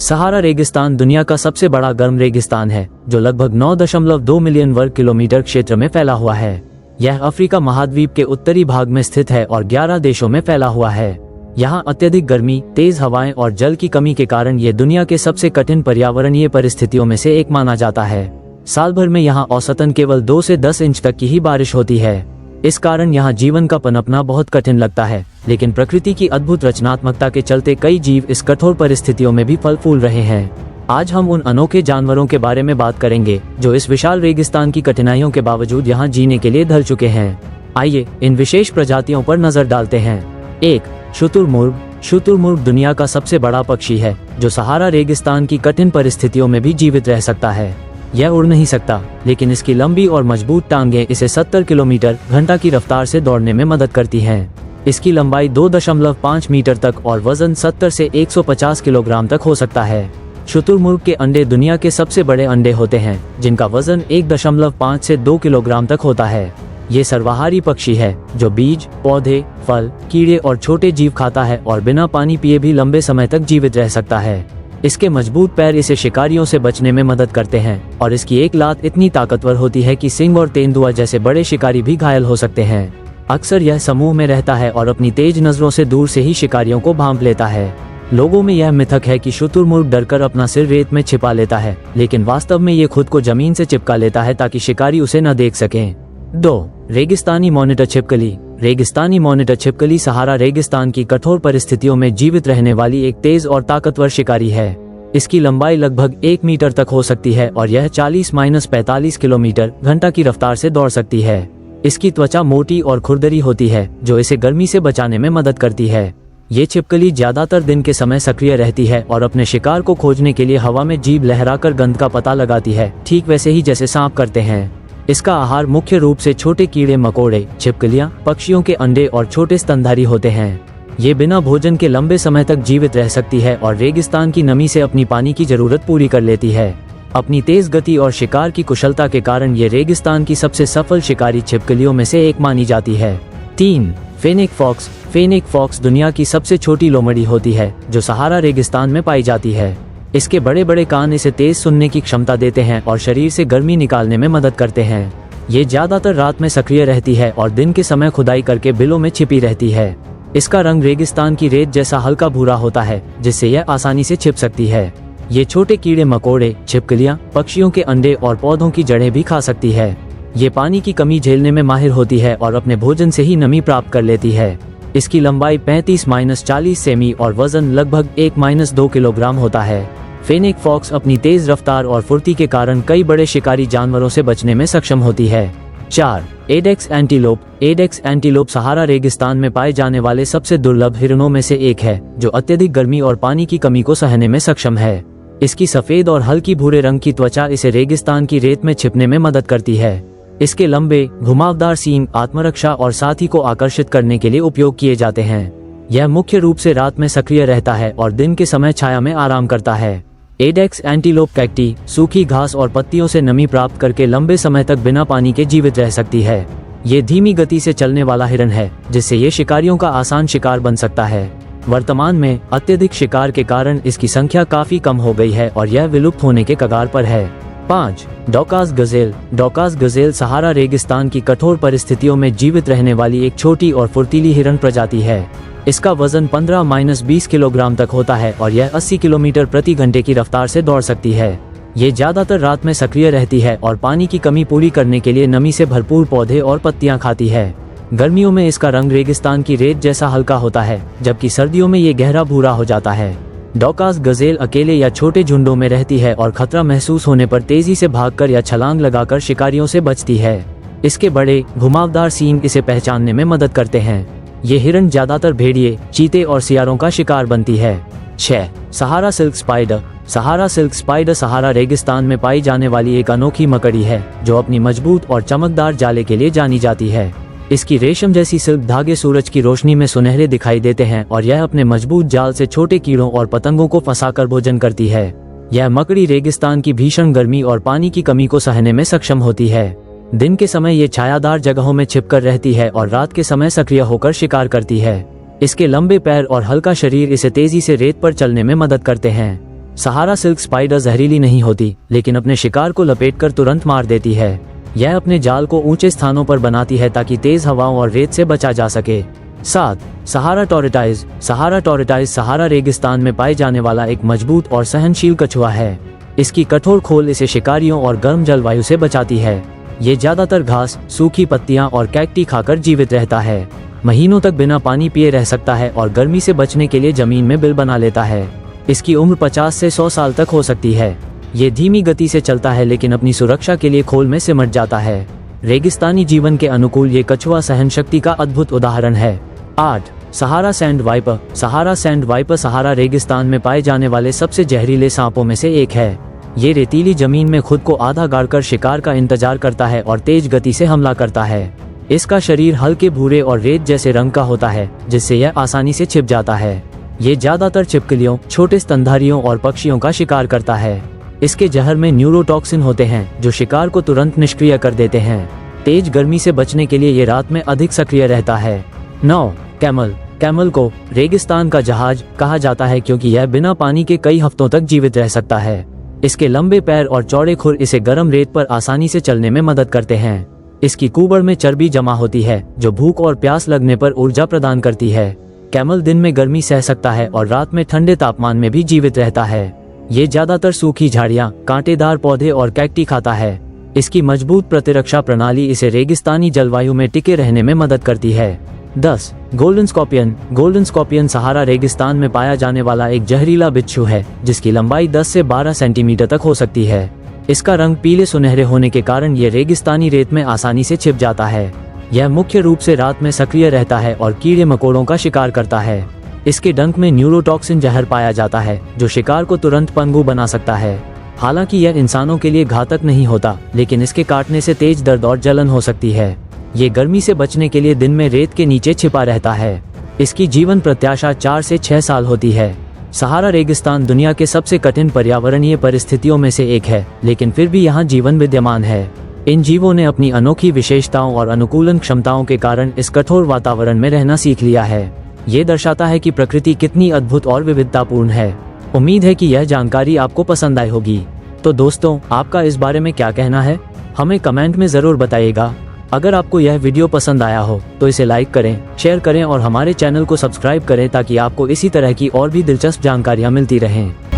सहारा रेगिस्तान दुनिया का सबसे बड़ा गर्म रेगिस्तान है जो लगभग 9.2 मिलियन वर्ग किलोमीटर क्षेत्र में फैला हुआ है। यह अफ्रीका महाद्वीप के उत्तरी भाग में स्थित है और 11 देशों में फैला हुआ है। यहाँ अत्यधिक गर्मी, तेज हवाएं और जल की कमी के कारण ये दुनिया के सबसे कठिन पर्यावरणीय परिस्थितियों में से एक माना जाता है। साल भर में यहाँ औसतन केवल 2 से 10 इंच तक की ही बारिश होती है। इस कारण यहाँ जीवन का पनपना बहुत कठिन लगता है, लेकिन प्रकृति की अद्भुत रचनात्मकता के चलते कई जीव इस कठोर परिस्थितियों में भी फल फूल रहे हैं। आज हम उन अनोखे जानवरों के बारे में बात करेंगे जो इस विशाल रेगिस्तान की कठिनाइयों के बावजूद यहाँ जीने के लिए ढल चुके हैं। आइए इन विशेष प्रजातियों पर नजर डालते हैं। 1. शुतुरमुर्ग। शुतुरमुर्ग दुनिया का सबसे बड़ा पक्षी है जो सहारा रेगिस्तान की कठिन परिस्थितियों में भी जीवित रह सकता है। यह उड़ नहीं सकता, लेकिन इसकी लंबी और मजबूत टांगें इसे 70 किलोमीटर घंटा की रफ्तार से दौड़ने में मदद करती हैं। इसकी लंबाई 2.5 मीटर तक और वजन 70 से 150 किलोग्राम तक हो सकता है। शुतुरमुर्ग के अंडे दुनिया के सबसे बड़े अंडे होते हैं, जिनका वजन 1.5 से 2 किलोग्राम तक होता है। ये सर्वाहारी पक्षी है जो बीज, पौधे, फल, कीड़े और छोटे जीव खाता है और बिना पानी पिए भी लंबे समय तक जीवित रह सकता है। इसके मजबूत पैर इसे शिकारियों से बचने में मदद करते हैं और इसकी एक लात इतनी ताकतवर होती है कि सिंह और तेंदुआ जैसे बड़े शिकारी भी घायल हो सकते हैं। अक्सर यह समूह में रहता है और अपनी तेज नजरों से दूर से ही शिकारियों को भांप लेता है। लोगों में यह मिथक है कि शुतुरमुर्ग डरकर अपना सिर रेत में छिपा लेता है, लेकिन वास्तव में ये खुद को जमीन से चिपका लेता है ताकि शिकारी उसे न देख सकें। 2. रेगिस्तानी मॉनिटर छिपकली। रेगिस्तानी मॉनिटर छिपकली सहारा रेगिस्तान की कठोर परिस्थितियों में जीवित रहने वाली एक तेज और ताकतवर शिकारी है। इसकी लंबाई लगभग 1 मीटर तक हो सकती है और यह 40-45 किलोमीटर घंटा की रफ्तार से दौड़ सकती है। इसकी त्वचा मोटी और खुरदरी होती है जो इसे गर्मी से बचाने में मदद करती है। ये छिपकली ज्यादातर दिन के समय सक्रिय रहती है और अपने शिकार को खोजने के लिए हवा में जीभ लहराकर गंध का पता लगाती है, ठीक वैसे ही जैसे सांप करते हैं। इसका आहार मुख्य रूप से छोटे कीड़े मकोड़े, छिपकलियां, पक्षियों के अंडे और छोटे स्तनधारी होते हैं। ये बिना भोजन के लंबे समय तक जीवित रह सकती है और रेगिस्तान की नमी से अपनी पानी की जरूरत पूरी कर लेती है। अपनी तेज गति और शिकार की कुशलता के कारण ये रेगिस्तान की सबसे सफल शिकारी छिपकलियों में से एक मानी जाती है। 3. Fennec fox. फेनिक फॉक्स दुनिया की सबसे छोटी लोमड़ी होती है जो सहारा रेगिस्तान में पाई जाती है। इसके बड़े बड़े कान इसे तेज सुनने की क्षमता देते हैं और शरीर से गर्मी निकालने में मदद करते हैं। ये ज्यादातर रात में सक्रिय रहती है और दिन के समय खुदाई करके बिलों में छिपी रहती है। इसका रंग रेगिस्तान की रेत जैसा हल्का भूरा होता है, जिससे यह आसानी से छिप सकती है। ये छोटे कीड़े मकोड़े, छिपकलियां, पक्षियों के अंडे और पौधों की जड़ें भी खा सकती है। ये पानी की कमी झेलने में माहिर होती है और अपने भोजन से ही नमी प्राप्त कर लेती है। इसकी लंबाई 35-40 सेमी और वजन लगभग 1-2 किलोग्राम होता है। फेनिक फॉक्स अपनी तेज रफ्तार और फुर्ती के कारण कई बड़े शिकारी जानवरों से बचने में सक्षम होती है। 4. एडेक्स एंटीलोप। एडेक्स एंटीलोप सहारा रेगिस्तान में पाए जाने वाले सबसे दुर्लभ हिरणों में से एक है जो अत्यधिक गर्मी और पानी की कमी को सहने में सक्षम है। इसकी सफेद और हल्की भूरे रंग की त्वचा इसे रेगिस्तान की रेत में छिपने में मदद करती है। इसके लंबे, घुमावदार सींग आत्मरक्षा और साथी को आकर्षित करने के लिए उपयोग किए जाते हैं। यह मुख्य रूप से रात में सक्रिय रहता है और दिन के समय छाया में आराम करता है। एडेक्स एंटीलोप कैक्टी सूखी घास और पत्तियों से नमी प्राप्त करके लंबे समय तक बिना पानी के जीवित रह सकती है। ये धीमी गति से चलने वाला हिरण है, जिससे ये शिकारियों का आसान शिकार बन सकता है। वर्तमान में अत्यधिक शिकार के कारण इसकी संख्या काफी कम हो गई है और यह विलुप्त होने के कगार पर है। 5. डॉकास गजेल। डॉकास गजेल सहारा रेगिस्तान की कठोर परिस्थितियों में जीवित रहने वाली एक छोटी और फुर्तीली हिरण प्रजाति है। इसका वजन 15-20 किलोग्राम तक होता है और यह 80 किलोमीटर प्रति घंटे की रफ्तार से दौड़ सकती है। ये ज्यादातर रात में सक्रिय रहती है और पानी की कमी पूरी करने के लिए नमी से भरपूर पौधे और पत्तियां खाती है। गर्मियों में इसका रंग रेगिस्तान की रेत जैसा हल्का होता है, जबकि सर्दियों में ये गहरा भूरा हो जाता है। डॉकास गजेल अकेले या छोटे झुंडों में रहती है और खतरा महसूस होने पर तेजी से भागकर या छलांग लगाकर शिकारियों से बचती है। इसके बड़े, घुमावदार सींग इसे पहचानने में मदद करते हैं। ये हिरण ज्यादातर भेड़िए, चीते और सियारों का शिकार बनती है। 6. सहारा सिल्क स्पाइडर। सहारा सिल्क स्पाइडर सहारा रेगिस्तान में पाई जाने वाली एक अनोखी मकड़ी है जो अपनी मजबूत और चमकदार जाले के लिए जानी जाती है। इसकी रेशम जैसी सिल्क धागे सूरज की रोशनी में सुनहरे दिखाई देते हैं और यह अपने मजबूत जाल से छोटे कीड़ों और पतंगों को फंसाकर भोजन करती है। यह मकड़ी रेगिस्तान की भीषण गर्मी और पानी की कमी को सहने में सक्षम होती है। दिन के समय ये छायादार जगहों में छिपकर रहती है और रात के समय सक्रिय होकर शिकार करती है। इसके लंबे पैर और हल्का शरीर इसे तेजी से रेत पर चलने में मदद करते हैं। सहारा सिल्क स्पाइडर जहरीली नहीं होती, लेकिन अपने शिकार को लपेटकर तुरंत मार देती है। यह अपने जाल को ऊंचे स्थानों पर बनाती है ताकि तेज हवाओं और रेत से बचा जा सके। 7. सहारा टॉर्टोइज। सहारा टॉर्टोइज सहारा रेगिस्तान में पाए जाने वाला एक मजबूत और सहनशील कछुआ है। इसकी कठोर खोल इसे शिकारियों और गर्म जलवायु से बचाती है। ये ज्यादातर घास, सूखी पत्तियां और कैक्टी खाकर जीवित रहता है। महीनों तक बिना पानी पिए रह सकता है और गर्मी से बचने के लिए जमीन में बिल बना लेता है। इसकी उम्र 50 से 100 साल तक हो सकती है। ये धीमी गति से चलता है लेकिन अपनी सुरक्षा के लिए खोल में सिमट जाता है। रेगिस्तानी जीवन के अनुकूल ये कछुआ सहन शक्ति का अद्भुत उदाहरण है। 8. सहारा सैंड वाइपर। सहारा सैंड वाइपर सहारा रेगिस्तान में पाए जाने वाले सबसे जहरीले सांपों में से एक है। ये रेतीली जमीन में खुद को आधा गाड़कर शिकार का इंतजार करता है और तेज गति से हमला करता है। इसका शरीर हल्के भूरे और रेत जैसे रंग का होता है, जिससे यह आसानी से छिप जाता है। ये ज्यादातर छिपकलियों, छोटे स्तनधारियों और पक्षियों का शिकार करता है। इसके जहर में न्यूरोटॉक्सिन होते हैं जो शिकार को तुरंत निष्क्रिय कर देते हैं। तेज गर्मी से बचने के लिए ये रात में अधिक सक्रिय रहता है। 9. कैमल। कैमल को रेगिस्तान का जहाज कहा जाता है क्योंकि यह बिना पानी के कई हफ्तों तक जीवित रह सकता है। इसके लंबे पैर और चौड़े खुर इसे गर्म रेत पर आसानी से चलने में मदद करते हैं। इसकी कुबड़ में चर्बी जमा होती है जो भूख और प्यास लगने पर ऊर्जा प्रदान करती है। कैमल दिन में गर्मी सह सकता है और रात में ठंडे तापमान में भी जीवित रहता है। ये ज्यादातर सूखी झाड़ियाँ, कांटेदार पौधे और कैक्टी खाता है। इसकी मजबूत प्रतिरक्षा प्रणाली इसे रेगिस्तानी जलवायु में टिके रहने में मदद करती है। 10. Golden scorpion. गोल्डन स्कॉर्पियन सहारा रेगिस्तान में पाया जाने वाला एक जहरीला बिच्छू है जिसकी लंबाई 10 से 12 सेंटीमीटर तक हो सकती है। इसका रंग पीले सुनहरे होने के कारण ये रेगिस्तानी रेत में आसानी से छिप जाता है। यह मुख्य रूप से रात में सक्रिय रहता है और कीड़े मकोड़ों का शिकार करता है। इसके डंक में न्यूरोटॉक्सिन जहर पाया जाता है जो शिकार को तुरंत पंगु बना सकता है। हालांकि यह इंसानों के लिए घातक नहीं होता, लेकिन इसके काटने से तेज दर्द और जलन हो सकती है। ये गर्मी से बचने के लिए दिन में रेत के नीचे छिपा रहता है। इसकी जीवन प्रत्याशा 4 से 6 साल होती है। सहारा रेगिस्तान दुनिया के सबसे कठिन पर्यावरणीय परिस्थितियों में से एक है, लेकिन फिर भी यहाँ जीवन विद्यमान है। इन जीवों ने अपनी अनोखी विशेषताओं और अनुकूलन क्षमताओं के कारण इस कठोर वातावरण में रहना सीख लिया है। ये दर्शाता है कि प्रकृति कितनी अद्भुत और विविधतापूर्ण है। उम्मीद है कि यह जानकारी आपको पसंद आई होगी। तो दोस्तों, आपका इस बारे में क्या कहना है, हमें कमेंट में जरूर बताइएगा। अगर आपको यह वीडियो पसंद आया हो तो इसे लाइक करें, शेयर करें और हमारे चैनल को सब्सक्राइब करें ताकि आपको इसी तरह की और भी दिलचस्प जानकारियां मिलती रहें।